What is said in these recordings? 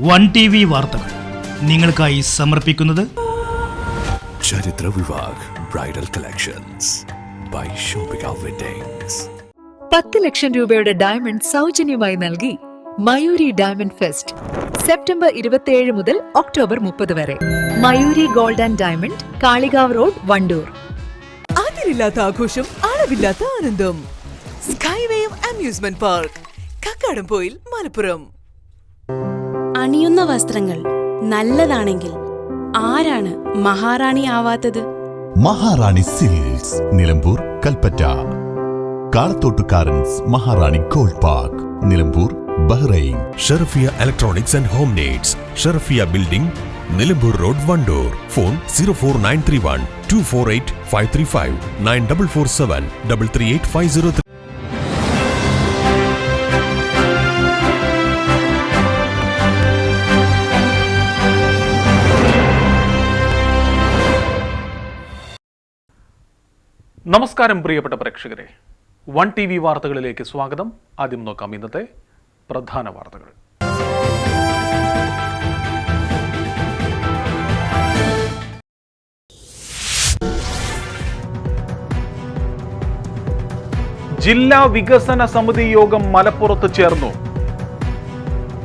One TV വാർത്തകൾ നിങ്ങൾക്കായി സമർപ്പിക്കുന്നത് Charithra Vivah bridal collections by Shoppika weddings. 10 lakh രൂപയുടെ ഡയമണ്ട് സൗജന്യമായി നൽകി മയൂരി ഡയമണ്ട് ഫെസ്റ്റ് സെപ്റ്റംബർ 27 മുതൽ ഒക്ടോബർ 30 വരെ. Mayuri gold and diamond, Kalikavu road, Wandoor. അതിരില്ലാത്ത ആഘോഷം, അളവില്ലാത്ത ആനന്ദം. Skywave amusement park, Kakkadampoyil, Malappuram. അണിയുന്ന വസ്ത്രങ്ങൾ നല്ലതാണെങ്കിൽ ആരാണ് മഹാറാണി ആവാത്തത്? മഹാറാണി സിൽക്സ്, നിലമ്പൂർ, കൽപ്പറ്റ. കാളത്തോട്ടുകാരൻസ് Maharani gold park, Nilambur, Bahrain. Sharafiya electronics and home needs, Sharafiya building, Nilambur road, Wandoor. Phone 04931 248 535 9447 338 503. നമസ്കാരം പ്രിയപ്പെട്ട പ്രേക്ഷകരെ, വൺ TV വാർത്തകളിലേക്ക് സ്വാഗതം. ആദ്യം നോക്കാം ഇന്നത്തെ പ്രധാന വാർത്തകൾ. ജില്ലാ വികസന സമിതി യോഗം മലപ്പുറത്ത് ചേർന്നു.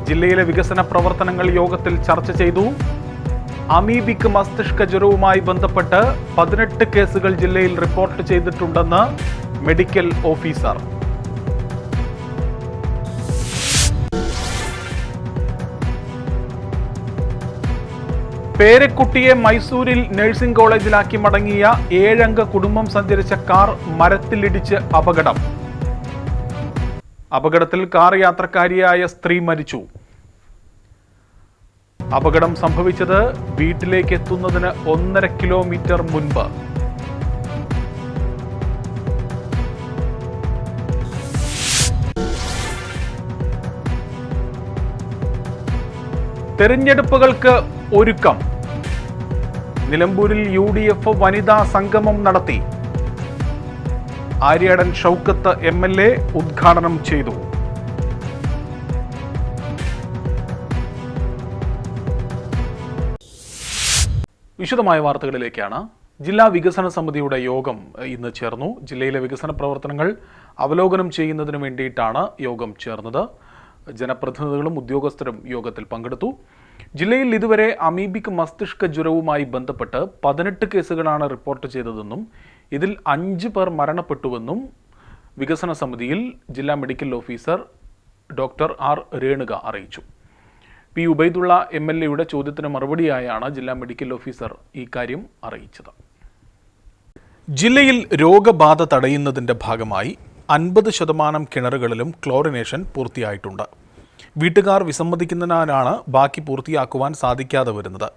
ജില്ലയിലെ വികസന പ്രവർത്തനങ്ങൾ യോഗത്തിൽ ചർച്ച ചെയ്തു. അമീബിക് മസ്തിഷ്ക ജ്വരവുമായി ബന്ധപ്പെട്ട് 18 കേസുകൾ ജില്ലയിൽ റിപ്പോർട്ട് ചെയ്തിട്ടുണ്ടെന്ന് മെഡിക്കൽ ഓഫീസർ. പേരക്കുട്ടിയെ മൈസൂരിൽ നഴ്സിംഗ് കോളേജിലാക്കി മടങ്ങിയ 7 അംഗ കുടുംബം സഞ്ചരിച്ച കാർ മരത്തിലിടിച്ച് അപകടം. അപകടത്തിൽ കാർ യാത്രക്കാരിയായ സ്ത്രീ മരിച്ചു. അപകടം സംഭവിച്ചത് വീട്ടിലേക്ക് എത്തുന്നതിന് 1.5 കിലോമീറ്റർ മുൻപ്. തെരഞ്ഞെടുപ്പുകൾക്ക് ഒരുക്കം. നിലമ്പൂരിൽ UDF വനിതാ സംഗമം നടത്തി. ആര്യാടൻ ഷൗക്കത്ത് MLA ഉദ്ഘാടനം ചെയ്തു. വിശദമായ വാർത്തകളിലേക്കാണ്. ജില്ലാ വികസന സമിതിയുടെ യോഗം ഇന്ന് ചേർന്നു. ജില്ലയിലെ വികസന പ്രവർത്തനങ്ങൾ അവലോകനം ചെയ്യുന്നതിന് വേണ്ടിയിട്ടാണ് യോഗം ചേർന്നത്. ജനപ്രതിനിധികളും ഉദ്യോഗസ്ഥരും യോഗത്തിൽ പങ്കെടുത്തു. ജില്ലയിൽ ഇതുവരെ അമീബിക് മസ്തിഷ്ക ജ്വരവുമായി ബന്ധപ്പെട്ട് 18 കേസുകളാണ് റിപ്പോർട്ട് ചെയ്തതെന്നും ഇതിൽ 5 പേർ മരണപ്പെട്ടുവെന്നും വികസന സമിതിയിൽ ജില്ലാ medical officer doctor R. Renuka അറിയിച്ചു. P. ഉബൈദുള്ള MLA ചോദ്യത്തിന് മറുപടിയായാണ് ജില്ലാ മെഡിക്കൽ ഓഫീസർ ഇക്കാര്യം അറിയിച്ചത്. ജില്ലയിൽ രോഗബാധ തടയുന്നതിൻ്റെ ഭാഗമായി 50% കിണറുകളിലും ക്ലോറിനേഷൻ പൂർത്തിയായിട്ടുണ്ട്. വീട്ടുകാർ വിസമ്മതിക്കുന്നതിനാലാണ് ബാക്കി പൂർത്തിയാക്കുവാൻ സാധിക്കാതെ വരുന്നത്.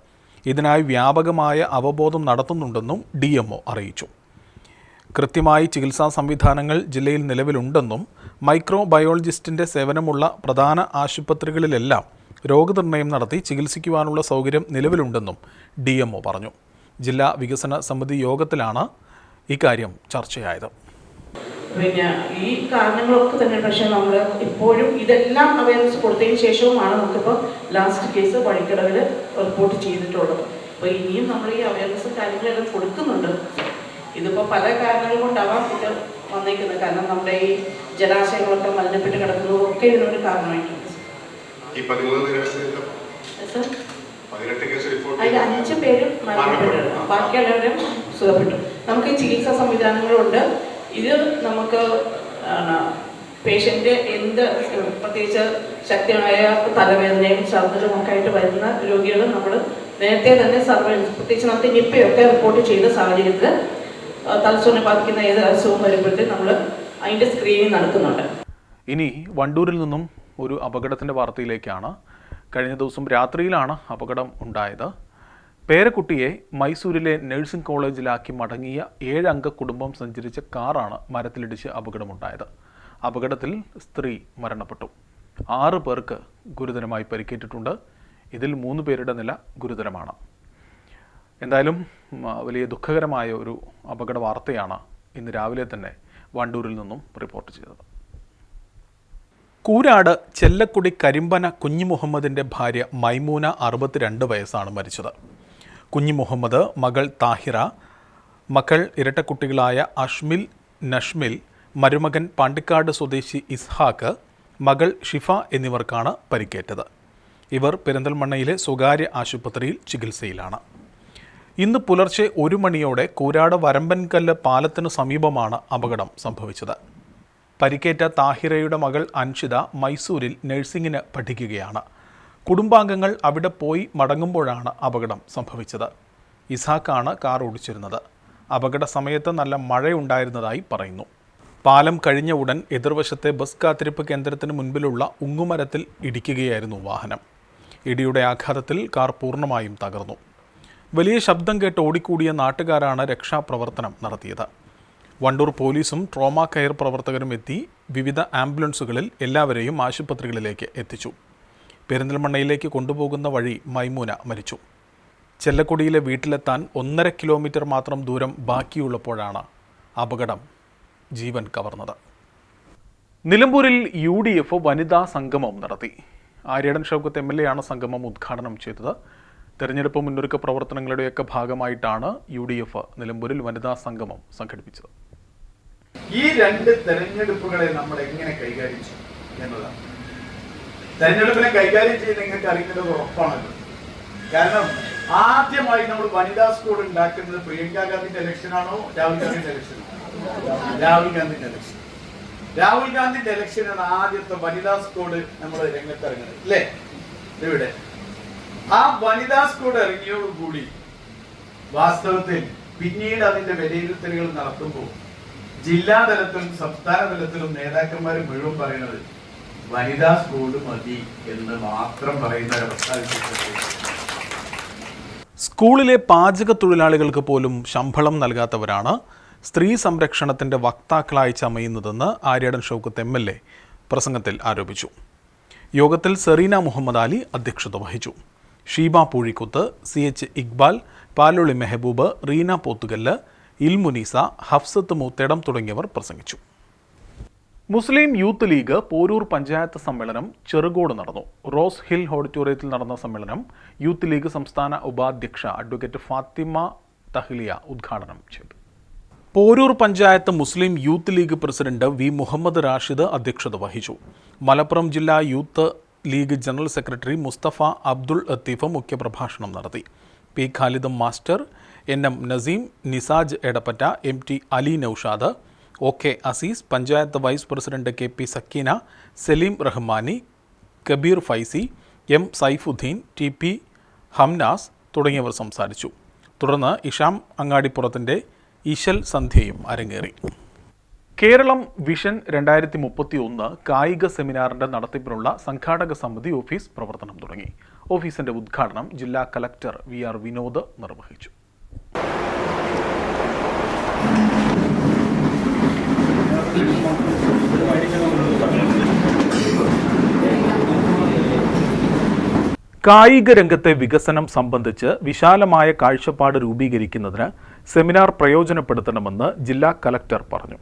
ഇതിനായി വ്യാപകമായ അവബോധം നടത്തുന്നുണ്ടെന്നും DMO അറിയിച്ചു. കൃത്യമായി ചികിത്സാ സംവിധാനങ്ങൾ ജില്ലയിൽ നിലവിലുണ്ടെന്നും മൈക്രോബയോളജിസ്റ്റിൻ്റെ സേവനമുള്ള പ്രധാന ആശുപത്രികളിലെല്ലാം രോഗനിർണയം നടത്തി ചികിത്സിക്കുവാനുള്ള സൗകര്യം നിലവിലുണ്ടെന്നും DMO പറഞ്ഞു. ജില്ലാ വികസന സമിതി യോഗത്തിലാണ് ഇക്കാര്യം ചർച്ചയായത്. പിന്നെ ഈ കാരണങ്ങളൊക്കെ തന്നെ, പക്ഷേ നമ്മൾ ഇപ്പോഴും ഇതെല്ലാം അവയർനെസ് കൊടുത്തതിന് ശേഷവുമാണ് നമുക്കിപ്പോൾ ലാസ്റ്റ് കേസ് വഴിക്കടവിൽ റിപ്പോർട്ട് ചെയ്തിട്ടുള്ളത്. അപ്പോൾ ഇനിയും നമ്മൾ ഈ അവയർനെസ് കാര്യങ്ങളെല്ലാം കൊടുക്കുന്നുണ്ട്. ഇതിപ്പോൾ പല കാരണങ്ങൾ കൊണ്ടാവാം ഇത് വന്നേക്കുന്നത്. കാരണം നമ്മുടെ ഈ ജലാശയങ്ങളൊക്കെ മലിനപ്പെട്ട് കിടക്കുന്നതൊക്കെ ഇതിനൊരു കാരണമായിട്ടുണ്ട്. അതിൽ 5 പേരും മരണപ്പെട്ടു, ബാക്കിയുള്ളവരും സുഖപ്പെട്ടു. നമുക്ക് ചികിത്സാ സംവിധാനങ്ങളുണ്ട്. ഇത് നമുക്ക് പേഷ്യൻ്റ് എന്ത് പ്രത്യേകിച്ച് ശക്തിയായ തലവേദനയും ഛർദ്ദിലും ഒക്കെ ആയിട്ട് വരുന്ന രോഗികൾ നമ്മൾ നേരത്തെ തന്നെ പ്രത്യേകിച്ച് നമുക്ക് നിപ്പയൊക്കെ റിപ്പോർട്ട് ചെയ്ത സാഹചര്യത്തിൽ തലച്ചോറിനെ ബാധിക്കുന്ന ഏത് അസുഖവും വരുമ്പോഴത്തേക്ക് നമ്മൾ അതിൻ്റെ സ്ക്രീനിങ് നടക്കുന്നുണ്ട്. ഇനി വണ്ടൂരിൽ നിന്നും ഒരു അപകടത്തിൻ്റെ വാർത്തയിലേക്കാണ്. കഴിഞ്ഞ ദിവസം രാത്രിയിലാണ് അപകടം ഉണ്ടായത്. പേരക്കുട്ടിയെ മൈസൂരിലെ നഴ്സിംഗ് കോളേജിലാക്കി മടങ്ങിയ 7 അംഗ കുടുംബം സഞ്ചരിച്ച കാറാണ് മരത്തിലിടിച്ച് അപകടമുണ്ടായത്. അപകടത്തിൽ സ്ത്രീ മരണപ്പെട്ടു. 6 പേർക്ക് ഗുരുതരമായി പരിക്കേറ്റിട്ടുണ്ട്. ഇതിൽ 3 പേരുടെ നില ഗുരുതരമാണ്. എന്തായാലും വലിയ ദുഃഖകരമായ ഒരു അപകട വാർത്തയാണ് ഇന്ന് രാവിലെ തന്നെ വണ്ടൂരിൽ നിന്നും റിപ്പോർട്ട് ചെയ്തത്. കൂരാട് ചെല്ലക്കുടി കരിമ്പന കുഞ്ഞിമുഹമ്മദിൻ്റെ ഭാര്യ മൈമൂന 62 വയസ്സാണ് മരിച്ചത്. കുഞ്ഞിമുഹമ്മദ്, മകൾ താഹിറ, മക്കൾ ഇരട്ടക്കുട്ടികളായ അഷ്മിൽ, നഷ്മിൽ, മരുമകൻ പാണ്ടിക്കാട് സ്വദേശി ഇസ്ഹാക്ക്, മകൾ ഷിഫ എന്നിവർക്കാണ് പരിക്കേറ്റത്. ഇവർ പെരിന്തൽമണ്ണയിലെ സ്വകാര്യ ആശുപത്രിയിൽ ചികിത്സയിലാണ്. ഇന്ന് പുലർച്ചെ 1 മണിയോടെ കൂരാട് വരമ്പൻകല്ല് പാലത്തിനു സമീപമാണ് അപകടം സംഭവിച്ചത്. പരിക്കേറ്റ താഹിറയുടെ മകൾ അൻഷിത മൈസൂരിൽ നഴ്സിംഗിന് പഠിക്കുകയാണ്. കുടുംബാംഗങ്ങൾ അവിടെ പോയി മടങ്ങുമ്പോഴാണ് അപകടം സംഭവിച്ചത്. ഇസ്ഹാക്കാണ് കാർ ഓടിച്ചിരുന്നത്. അപകട സമയത്ത് നല്ല മഴയുണ്ടായിരുന്നതായി പറയുന്നു. പാലം കഴിഞ്ഞ ഉടൻ എതിർവശത്തെ ബസ് കാത്തിരിപ്പ് കേന്ദ്രത്തിന് മുൻപിലുള്ള ഉങ്ങുമരത്തിൽ ഇടിക്കുകയായിരുന്നു വാഹനം. ഇടിയുടെ ആഘാതത്തിൽ കാർ പൂർണ്ണമായും തകർന്നു. വലിയ ശബ്ദം കേട്ട് ഓടിക്കൂടിയ നാട്ടുകാരാണ് രക്ഷാപ്രവർത്തനം നടത്തിയത്. വണ്ടൂർ പോലീസും ട്രോമ കെയർ പ്രവർത്തകരും എത്തി വിവിധ ആംബുലൻസുകളിൽ എല്ലാവരെയും ആശുപത്രികളിലേക്ക് എത്തിച്ചു. പെരിന്തൽമണ്ണയിലേക്ക് കൊണ്ടുപോകുന്ന വഴി മൈമൂന മരിച്ചു. ചെല്ലക്കുടിയിലെ വീട്ടിലെത്താൻ 1.5 കിലോമീറ്റർ മാത്രം ദൂരം ബാക്കിയുള്ളപ്പോഴാണ് അപകടം ജീവൻ കവർന്നത്. നിലമ്പൂരിൽ UDF വനിതാ സംഗമം നടത്തി. ആര്യടൻ ഷൗക്കത്ത് MLA ആണ് സംഗമം ഉദ്ഘാടനം ചെയ്തത്. തെരഞ്ഞെടുപ്പ് മുന്നൊരുക്ക പ്രവർത്തനങ്ങളുടെയൊക്കെ ഭാഗമായിട്ടാണ് UDF നിലമ്പൂരിൽ വനിതാ സംഗമം സംഘടിപ്പിച്ചത്. ഈ 2 തെരഞ്ഞെടുപ്പുകളെ നമ്മൾ എങ്ങനെ കൈകാര്യം ചെയ്യും എന്നതാണ്. തെരഞ്ഞെടുപ്പിനെ കൈകാര്യം ചെയ്ത് നിങ്ങൾക്ക് അറിയുന്നത് ഉറപ്പാണല്ലോ. കാരണം ആദ്യമായി നമ്മൾ വനിതാ സ്കൂൾ ഉണ്ടാക്കുന്നത് പ്രിയങ്ക ഗാന്ധിന്റെ ഇലക്ഷനാണോ രാഹുൽ ഗാന്ധിന്റെ ഇലക്ഷനാണോ? രാഹുൽ ഗാന്ധിന്റെ ഇലക്ഷൻ. രാഹുൽ ഗാന്ധിന്റെ ഇലക്ഷനാണ് ആദ്യത്തെ വനിതാ സ്കൂള് നമ്മൾ രംഗത്തിറങ്ങുന്നത് അല്ലേ? ഇവിടെ ആ വനിതാ സ്കൂൾ ഇറങ്ങിയോടുകൂടി വാസ്തവത്തിൽ പിന്നീട് അതിന്റെ വിലയിരുത്തലുകൾ നടത്തുമ്പോൾ ജില്ലാതലത്തിലും സംസ്ഥാന തലത്തിലും നേതാക്കന്മാർ മുഴുവൻ പറയുന്നത് വനിതാ സ്കൂൾ മതി എന്ന് മാത്രം പറയുന്ന ഒരവസ്ഥ. സ്കൂളിലെ പാചക തൊഴിലാളികൾക്ക് പോലും ശമ്പളം നൽകാത്തവരാണ് സ്ത്രീ സംരക്ഷണത്തിൻ്റെ വക്താക്കളായി ചമയുന്നതെന്ന് ആര്യടൻ ഷൗക്കത്ത് MLA പ്രസംഗത്തിൽ ആരോപിച്ചു. യോഗത്തിൽ സെറീന മുഹമ്മദ് അലി അധ്യക്ഷത വഹിച്ചു. ഷീബ പൂഴിക്കുത്ത്, CH ഇക്ബാൽ, പാലുളി മെഹബൂബ്, റീന പോത്തുകല്ല്, ഇൽമുനീസ, ഹഫ്സത്ത് മൂത്തേടം തുടങ്ങിയവർ പ്രസംഗിച്ചു. മുസ്ലിം യൂത്ത് ലീഗ് പോരൂർ പഞ്ചായത്ത് സമ്മേളനം ചെറുകോട് നടന്നു. റോസ് ഹിൽ ഓഡിറ്റോറിയത്തിൽ നടന്ന സമ്മേളനം യൂത്ത് ലീഗ് സംസ്ഥാന ഉപാധ്യക്ഷ അഡ്വക്കേറ്റ് ഫാത്തിമ തഹ്ലിയ ഉദ്ഘാടനം ചെയ്തു. Poroor panchayat Muslim youth league president V Muhammad Rashid അധ്യക്ഷത വഹിച്ചു. മലപ്പുറം ജില്ലാ youth league general secretary Musthafa Abdul Latheef മുഖ്യപ്രഭാഷണം നടത്തി. P Khalid master, NM Naseem, Nisaj Edappatta, MT Ali Noushad, OK Azeez, panchayat vice president KP Sakeena, Saleem Rahmani, Kabeer Faizy, M Saifuddin, TP Hamnas തുടങ്ങിയവർ സംസാരിച്ചു. തുടർന്ന് ഇഷാം അങ്ങാടിപ്പുറത്തിൻ്റെ ഈശൽ സന്ധ്യയും അരങ്ങേറി. കേരളം വിഷൻ 2031 കായിക സെമിനാറിന്റെ നടത്തിപ്പിനുള്ള സംഘാടക സമിതി ഓഫീസ് പ്രവർത്തനം തുടങ്ങി. ഓഫീസിന്റെ ഉദ്ഘാടനം ജില്ലാ കലക്ടർ VR വിനോദ് നിർവഹിച്ചു. കായിക രംഗത്തെ വികസനം സംബന്ധിച്ച് വിശാലമായ കാഴ്ചപ്പാട് രൂപീകരിക്കുന്നതിന് സെമിനാർ പ്രയോജനപ്പെടുത്തണമെന്ന് ജില്ലാ കലക്ടർ പറഞ്ഞു.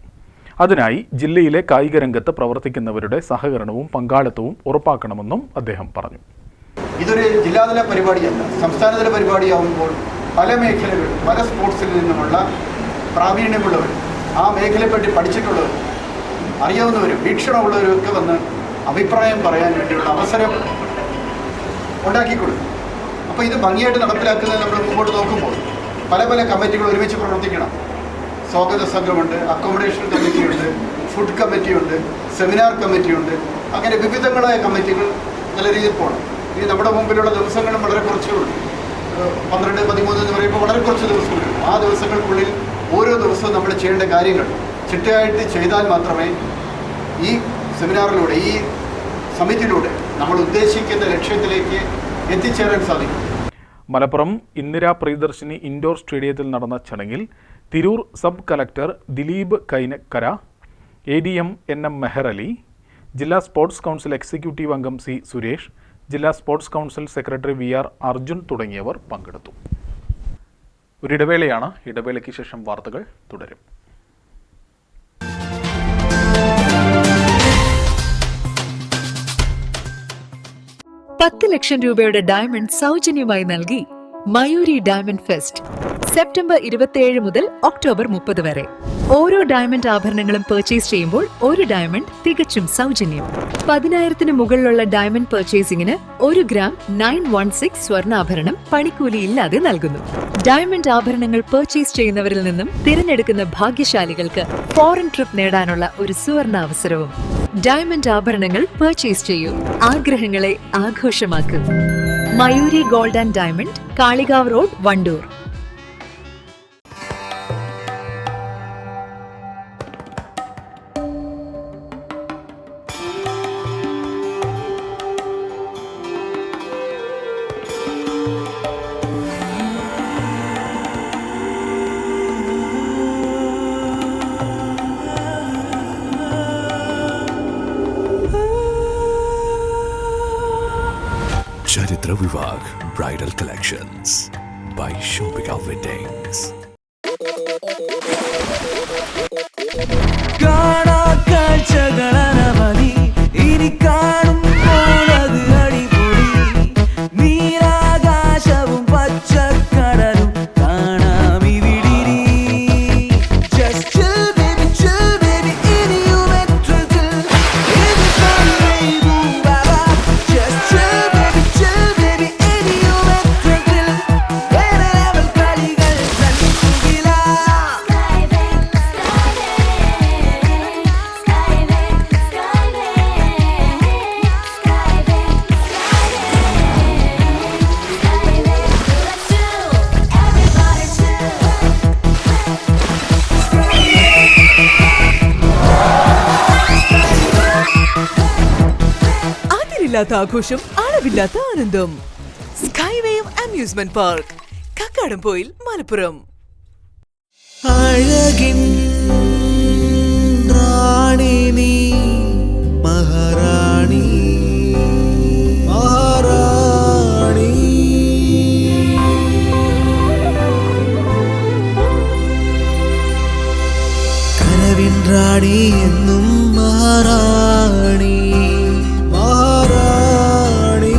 അതിനായി ജില്ലയിലെ കായിക രംഗത്ത് പ്രവർത്തിക്കുന്നവരുടെ സഹകരണവും പങ്കാളിത്തവും ഉറപ്പാക്കണമെന്നും അദ്ദേഹം പറഞ്ഞു. ഇതൊരു ജില്ലാതല പരിപാടിയല്ല, സംസ്ഥാനതല പരിപാടിയാവുമ്പോൾ പല മേഖലകൾ, പല സ്പോർട്സിൽ നിന്നുമുള്ള പ്രാവീണ്യമുള്ളവർ, ആ മേഖലയെപ്പറ്റി പഠിച്ചിട്ടുള്ളവർ, അറിയാവുന്നവരും വീക്ഷണമുള്ളവരും ഒക്കെ വന്ന് അഭിപ്രായം പറയാൻ വേണ്ടിയുള്ള അവസരം ഉണ്ടാക്കിക്കൊടുക്കും. അപ്പോൾ ഇത് ഭംഗിയായിട്ട് നടപ്പിലാക്കുന്നത് നമ്മൾ മുമ്പോട്ട് നോക്കുമ്പോൾ പല പല കമ്മിറ്റികൾ ഒരുമിച്ച് പ്രവർത്തിക്കണം. സ്വാഗത സംഘമുണ്ട്, അക്കോമഡേഷൻ കമ്മിറ്റിയുണ്ട്, ഫുഡ് കമ്മിറ്റിയുണ്ട്, സെമിനാർ കമ്മിറ്റിയുണ്ട്. അങ്ങനെ വിവിധങ്ങളായ കമ്മിറ്റികൾ നല്ല രീതിയിൽ പോകണം. ഇനി നമ്മുടെ മുമ്പിലുള്ള ദിവസങ്ങളും വളരെ കുറച്ചേ ഉള്ളൂ. 12, 13 എന്ന് പറയുമ്പോൾ വളരെ കുറച്ച് ദിവസങ്ങളുള്ളൂ. ആ ദിവസങ്ങൾക്കുള്ളിൽ ഓരോ ദിവസവും നമ്മൾ ചെയ്യേണ്ട കാര്യങ്ങൾ ചിട്ടയായിട്ട് ചെയ്താൽ മാത്രമേ ഈ സെമിനാറിലൂടെ, ഈ സമിറ്റിലൂടെ നമ്മൾ ഉദ്ദേശിക്കുന്ന ലക്ഷ്യത്തിലേക്ക് എത്തിച്ചേരാൻ സാധിക്കും. മലപ്പുറം ഇന്ദിരാ പ്രിയദർശിനി ഇൻഡോർ സ്റ്റേഡിയത്തിൽ നടന്ന ചടങ്ങിൽ Tirur sub collector Dileep Kainakkara, ADM NM Meher Ali, ജില്ലാ സ്പോർട്സ് കൗൺസിൽ എക്സിക്യൂട്ടീവ് അംഗം C സുരേഷ്, ജില്ലാ sports council secretary VR Arjun തുടങ്ങിയവർ പങ്കെടുത്തു. ഒരിടവേളയാണ്. ഇടവേളയ്ക്ക് ശേഷം വാർത്തകൾ തുടരും. 10 ലക്ഷം രൂപയുടെ ഡയമണ്ട് സൗജന്യമായി നൽകി മയൂരി ഡയമണ്ട് ഫെസ്റ്റ് സെപ്റ്റംബർ 27 മുതൽ ഒക്ടോബർ 30 വരെ. ഓരോ ഡയമണ്ട് ആഭരണങ്ങളും പർച്ചേസ് ചെയ്യുമ്പോൾ ഒരു ഡയമണ്ട് തികച്ചും സൗജന്യം. 10,000-ന് മുകളിലുള്ള ഡയമണ്ട് പർച്ചേസിംഗിന് 1 ഗ്രാം 916 സ്വർണ്ണാഭരണം പണിക്കൂലി ഇല്ലാതെ നൽകുന്നു. ഡയമണ്ട് ആഭരണങ്ങൾ പർച്ചേസ് ചെയ്യുന്നവരിൽ നിന്നും തിരഞ്ഞെടുക്കുന്ന ഭാഗ്യശാലികൾക്ക് ഫോറിൻ ട്രിപ്പ് നേടാനുള്ള ഒരു സുവർണ അവസരവും. ഡയമണ്ട് ആഭരണങ്ങൾ പർച്ചേസ് ചെയ്യൂ, ആഗ്രഹങ്ങളെ ആഘോഷമാക്കൂ. Mayuri gold and diamond, Kalikavu road, Wandoor. ചരിത്ര Vivah bridal collections by Shoppika weddings. ഇനി കാണുമ്പോൾ അത് അടിപൊളി. നീരാകാശവും പച്ചക്കടലും കാണാം ഇവിടിനി. Just chill baby, chill baby, ഇനിയും എത്ര chill. ഇത് കണ്ണീരു Baba. Just chill baby, chill baby, ഇനിയും എത്ര chill. വേറെ level കളികൾ കളിക്കുകില്ല. അതിരില്ലാത്ത ആഘോഷം, അളവില്ലാത്ത ആനന്ദം. സ്കൈവേയും അമ്യൂസ്മെന്റ് പാർക്ക്, കക്കാടംപൊയിൽ, മലപ്പുറം. അഴകിൻ റാണി നീ, മഹാറാണി മഹാറാണി. കനവിൻ റാണി എന്നും മഹാറാണി മഹാറാണി.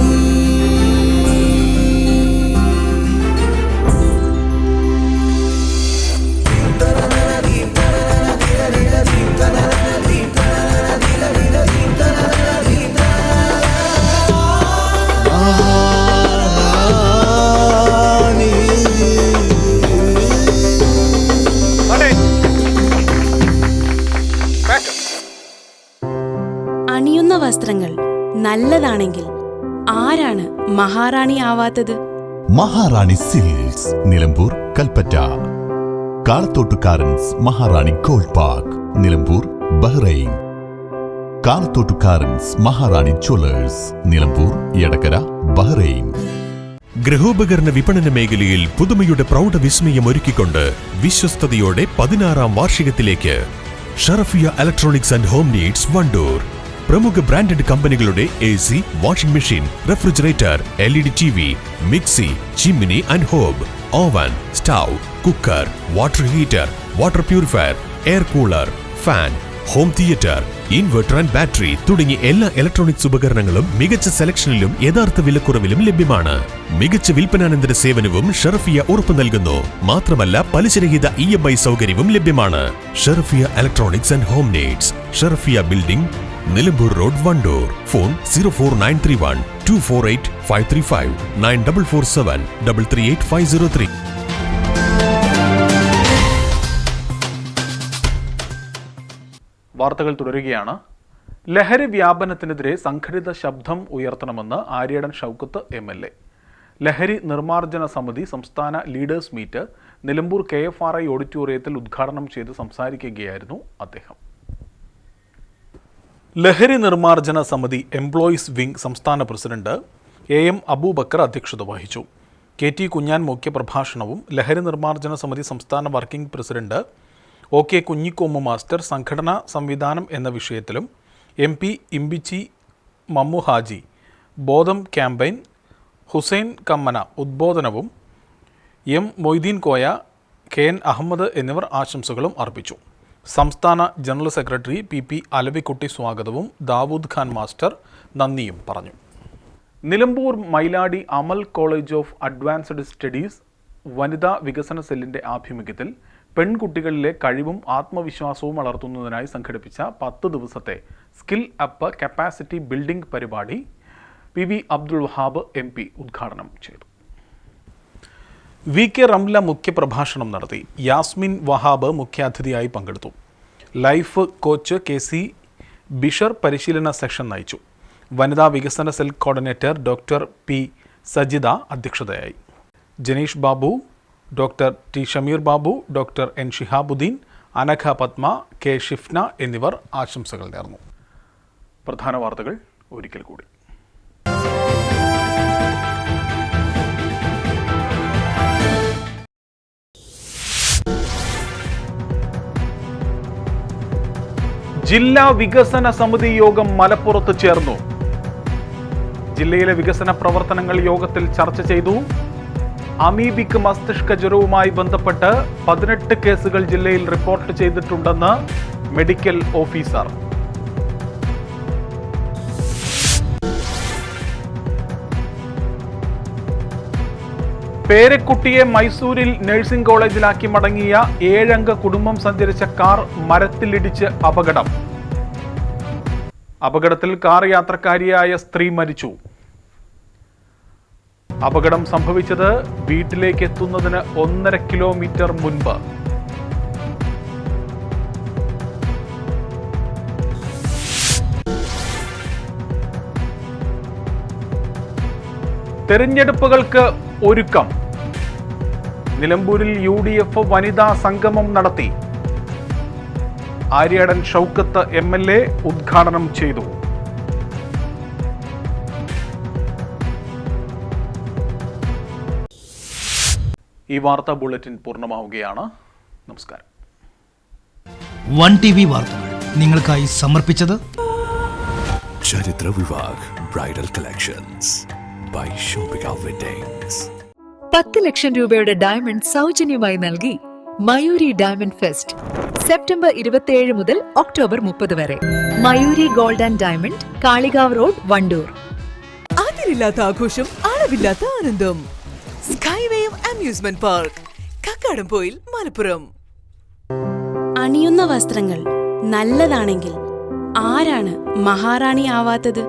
അണിയുന്ന വസ്ത്രങ്ങൾ നല്ലതാണെങ്കിൽ ആരാണ് മഹാറാണി ആവാത്തത്? മഹാറാണി സിൽക്സ്, നിലമ്പൂർ, കൽപ്പറ്റ. കാളത്തോട്ടുകാരൻസ് Maharani gold park, Nilambur, Bahrain. കാളത്തോട്ടുകാരൻസ് മഹാറാണി ജ്വല്ലേഴ്സ്, നിലമ്പൂർ, എടക്കര, ബഹ്റൈൻ. ഗൃഹോപകരണ വിപണന മേഖലയിൽ പുതുമയുടെ പ്രൗഢ വിസ്മയം ഒരുക്കിക്കൊണ്ട് വിശ്വസ്തയോടെ 16ാം വാർഷികത്തിലേക്ക് Sharafiya electronics and home needs, Wandoor. പ്രമുഖ ബ്രാൻഡഡ് കമ്പനികളുടെ AC, washing machine, refrigerator, LED TV, mixie, chimney and hob, oven, stove, cooker, water heater, water purifier, air cooler, fan, home theatre, inverter and battery തുടങ്ങി എല്ലാ ഇലക്ട്രോണിക്സ് ഉപകരണങ്ങളും മികച്ച സെലക്ഷനിലും യഥാർത്ഥ വിലക്കുറവിലും ലഭ്യമാണ്. മികച്ച വിൽപ്പനാനന്തര സേവനവും ഷറഫിയ ഉറപ്പു നൽകുന്നു. മാത്രമല്ല പലിശരഹിത EMI സൗകര്യവും ലഭ്യമാണ്. Sharafiya electronics and home needs, Sharafiya building, Nilambur road, Wandoor. Phone 04931 248 535 9447 338 503. വാർത്തകൾ തുടരുകയാണ്. ലഹരി വ്യാപനത്തിനെതിരെ സംഘടിത ശബ്ദം ഉയർത്തണമെന്ന് ആര്യടൻ ഷൗക്കത്ത് MLA. ലഹരി നിർമ്മാർജ്ജന സമിതി സംസ്ഥാന ലീഡേഴ്സ് മീറ്റ് നിലമ്പൂർ KFRI ഓഡിറ്റോറിയത്തിൽ ഉദ്ഘാടനം ചെയ്ത് സംസാരിക്കുകയായിരുന്നു അദ്ദേഹം. ലഹരി നിർമ്മാർജ്ജന സമിതി എംപ്ലോയീസ് വിംഗ് സംസ്ഥാന പ്രസിഡന്റ് AM അബൂബക്കർ അധ്യക്ഷത വഹിച്ചു. KT കുഞ്ഞാൻ മുഖ്യപ്രഭാഷണവും ലഹരി നിർമ്മാർജ്ജന സമിതി സംസ്ഥാന working president OK Kunhikomu master സംഘടനാ സംവിധാനം എന്ന വിഷയത്തിലും MP ഇമ്പിച്ചി മമ്മു ഹാജി ബോധം ക്യാമ്പയിൻ ഹുസൈൻ കമ്മന ഉദ്ബോധനവും M മൊയ്തീൻ കോയ KN അഹമ്മദ് എന്നിവർ ആശംസകളും അർപ്പിച്ചു. സംസ്ഥാന ജനറൽ സെക്രട്ടറി PP അലവിക്കുട്ടി സ്വാഗതവും ദാവൂദ് ഖാൻ മാസ്റ്റർ നന്ദിയും പറഞ്ഞു. നിലമ്പൂർ മൈലാടി അമൽ കോളേജ് ഓഫ് അഡ്വാൻസ്ഡ് സ്റ്റഡീസ് വനിതാ വികസന സെല്ലിന്റെ ആഭിമുഖ്യത്തിൽ പെൺകുട്ടികളിലെ കഴിവും ആത്മവിശ്വാസവും വളർത്തുന്നതിനായി സംഘടിപ്പിച്ച 10 ദിവസത്തെ സ്കിൽ അപ്പ് കപ്പാസിറ്റി ബിൽഡിംഗ് പരിപാടി PV അബ്ദുൾ വഹാബ് MP ഉദ്ഘാടനം ചെയ്തു. VK റംല മുഖ്യപ്രഭാഷണം നടത്തി. യാസ്മിൻ വഹാബ് മുഖ്യാതിഥിയായി പങ്കെടുത്തു. ലൈഫ് കോച്ച് KC ബിഷർ പരിശീലന സെഷൻ നയിച്ചു. വനിതാ വികസന cell coordinator doctor P Sajitha അധ്യക്ഷതയായി. Janeesh Babu, doctor T Shameer Babu, doctor N Shihabuddin, Anagha Padma, K Shifna എന്നിവർ ആശംസകൾ നേർന്നു. പ്രധാന വാർത്തകൾ ഒരിക്കൽ കൂടി. ജില്ലാ വികസന സമിതി യോഗം മലപ്പുറത്ത് ചേർന്നു. ജില്ലയിലെ വികസന പ്രവർത്തനങ്ങൾ യോഗത്തിൽ ചർച്ച ചെയ്തു. അമീബിക് മസ്തിഷ്ക ജ്വരവുമായി ബന്ധപ്പെട്ട് 18 കേസുകൾ ജില്ലയിൽ റിപ്പോർട്ട് ചെയ്തിട്ടുണ്ടെന്ന് മെഡിക്കൽ ഓഫീസർ. പേരക്കുട്ടിയെ മൈസൂരിൽ നഴ്സിംഗ് കോളേജിലാക്കി മടങ്ങിയ 7 അംഗ കുടുംബം സഞ്ചരിച്ച കാർ മരത്തിലിടിച്ച് അപകടം. അപകടത്തിൽ കാർ യാത്രക്കാരിയായ സ്ത്രീ മരിച്ചു. അപകടം സംഭവിച്ചത് വീട്ടിലേക്ക് എത്തുന്നതിന് 1.5 കിലോമീറ്റർ മുൻപ്. തെരഞ്ഞെടുപ്പുകൾക്ക് ഒരുക്കം. നിലമ്പൂരിൽ UDF വനിതാ സംഗമം നടത്തി. ആര്യാടൻ ഷൗക്കത്ത് MLA ഉദ്ഘാടനം ചെയ്തു. ഈ വാർത്താ ബുള്ളറ്റിൻ പൂർണ്ണമാവുകയാണ്. നമസ്കാരം. 1TV വാർത്തകൾ നിങ്ങൾക്കായി സമർപ്പിച്ചത് Charithra Vivah bridal collections by shopping weddings. 10 lakh രൂപയുടെ ഡയമണ്ട് സൗജന്യമായി നൽകി മയൂരി ഡയമണ്ട് ഫെസ്റ്റ് സെപ്റ്റംബർ 27 മുതൽ ഒക്ടോബർ 30 വരെ. Mayuri gold and diamond, Kalikavu road, Wandoor. അതിരില്ലാത്ത ആഘോഷം, അളവില്ലാത്ത ആനന്ദം. Skywave amusement park, Kakkadampoyil, Malappuram. അണിയുന്ന വസ്ത്രങ്ങൾ നല്ലതാണെങ്കിൽ ആരാണ് മഹാറാണി ആവാത്തത്?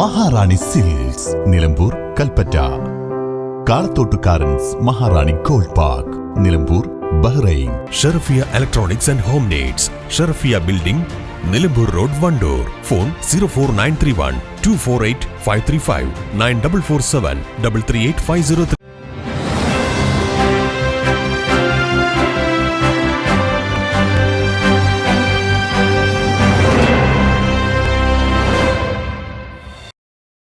മഹാറാണി സിൽക്സ്, നിലമ്പൂർ, കൽപ്പറ്റ. കാളത്തോട്ടുകാരൻസ് Maharani gold park, Nilambur, Bahrain. Sharfiya electronics and home needs, Sharfiya building, Nilambur road, Wandoor. Phone 04931 248 535 9447 338 503.